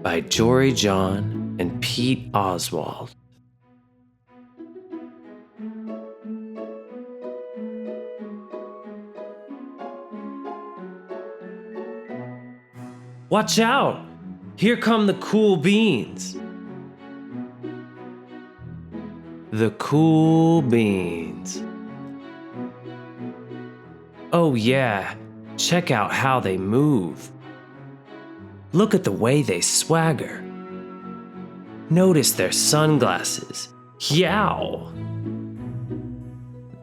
by Jory John and Pete Oswald. Watch out! Here come the cool beans. The cool beans. Oh yeah, check out how they move. Look at the way they swagger. Notice their sunglasses. Yow!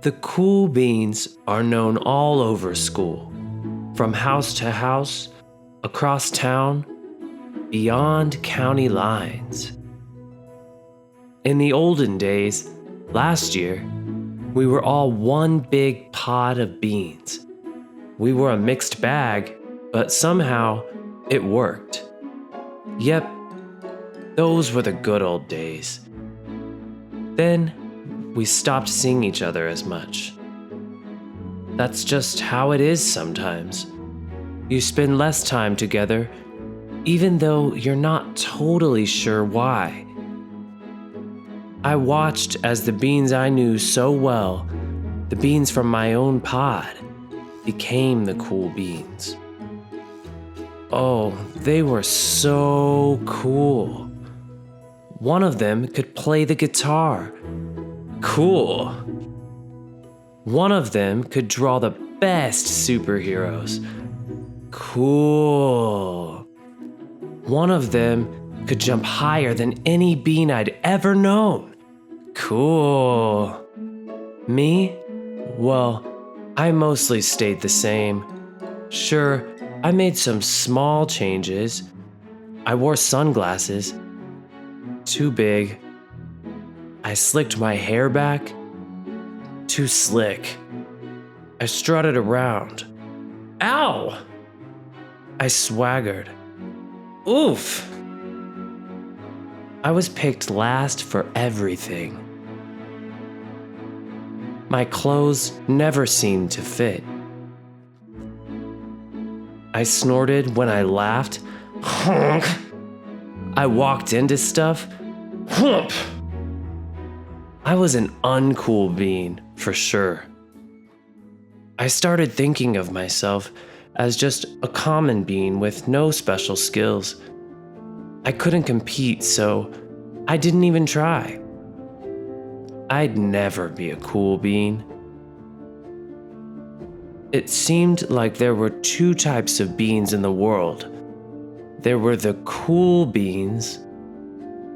The cool beans are known all over school, from house to house, across town, beyond county lines. In the olden days, last year, we were all one big pod of beans. We were a mixed bag, but somehow it worked. Yep, those were the good old days. Then we stopped seeing each other as much. That's just how it is sometimes. You spend less time together, even though you're not totally sure why. I watched as the beans I knew so well, the beans from my own pod, became the cool beans. Oh, they were so cool. One of them could play the guitar. Cool. One of them could draw the best superheroes. Cool. One of them could jump higher than any bean I'd ever known. Cool. Me? Well, I mostly stayed the same. Sure, I made some small changes. I wore sunglasses. Too big. I slicked my hair back. Too slick. I strutted around. Ow! I swaggered. Oof! I was picked last for everything. My clothes never seemed to fit. I snorted when I laughed. Honk! I walked into stuff. Hump! I was an uncool bean, for sure. I started thinking of myself as just a common bean with no special skills. I couldn't compete, so I didn't even try. I'd never be a cool bean. It seemed like there were two types of beans in the world. There were the cool beans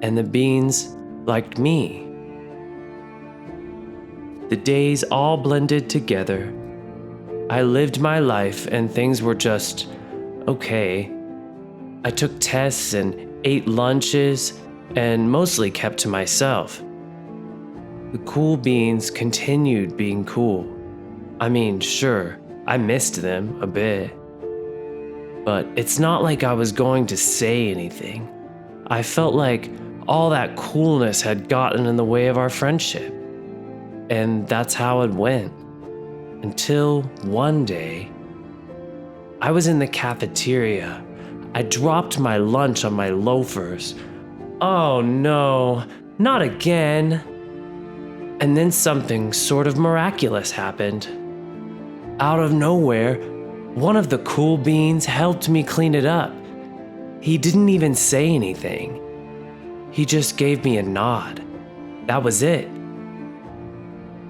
and the beans like me. The days all blended together. I lived my life and things were just okay. I took tests and ate lunches and mostly kept to myself. The cool beans continued being cool. I mean, sure, I missed them a bit. But it's not like I was going to say anything. I felt like all that coolness had gotten in the way of our friendship. And that's how it went. Until one day, I was in the cafeteria. I dropped my lunch on my loafers. Oh no, not again. And then something sort of miraculous happened. Out of nowhere, one of the cool beans helped me clean it up. He didn't even say anything. He just gave me a nod. That was it.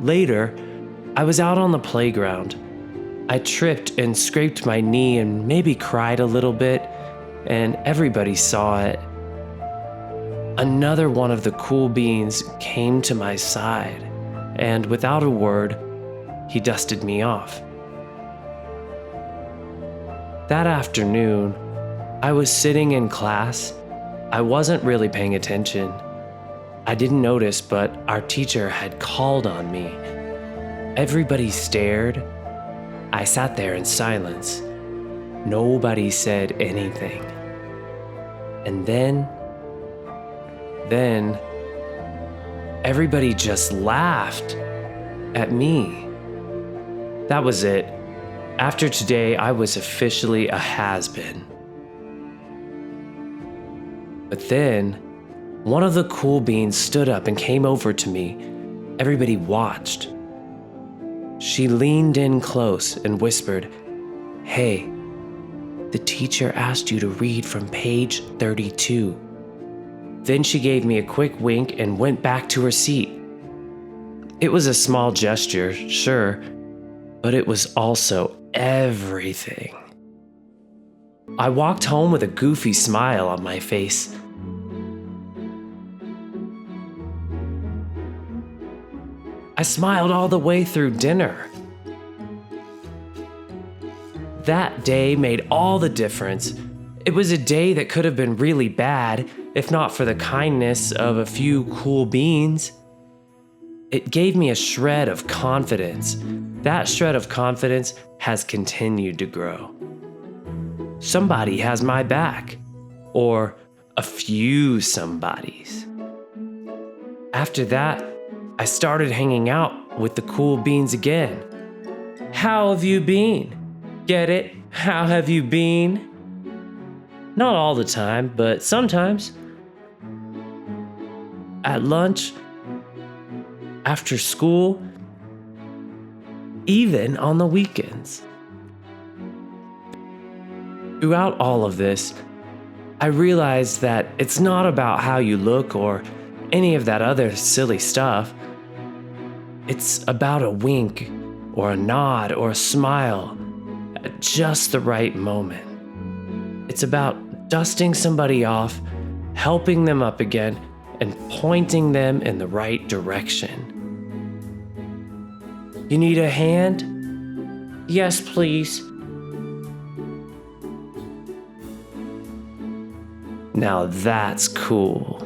Later, I was out on the playground. I tripped and scraped my knee and maybe cried a little bit, and everybody saw it. Another one of the cool beans came to my side, and without a word, he dusted me off. That afternoon, I was sitting in class. I wasn't really paying attention. I didn't notice, but our teacher had called on me. Everybody stared. I sat there in silence. Nobody said anything. And then everybody just laughed at me. That was it. After today, I was officially a has-been. But then, one of the cool beans stood up and came over to me. Everybody watched. She leaned in close and whispered, "Hey, the teacher asked you to read from page 32. Then she gave me a quick wink and went back to her seat. It was a small gesture, sure, but it was also everything. I walked home with a goofy smile on my face. I smiled all the way through dinner. That day made all the difference. It was a day that could have been really bad if not for the kindness of a few cool beans. It gave me a shred of confidence. That shred of confidence has continued to grow. Somebody has my back, or a few somebodies. After that, I started hanging out with the cool beans again. How have you been? Get it? How have you been? Not all the time, but sometimes. At lunch, after school, even on the weekends. Throughout all of this, I realized that it's not about how you look or any of that other silly stuff. It's about a wink or a nod or a smile at just the right moment. It's about dusting somebody off, helping them up again, and pointing them in the right direction. You need a hand? Yes, please. Now that's cool.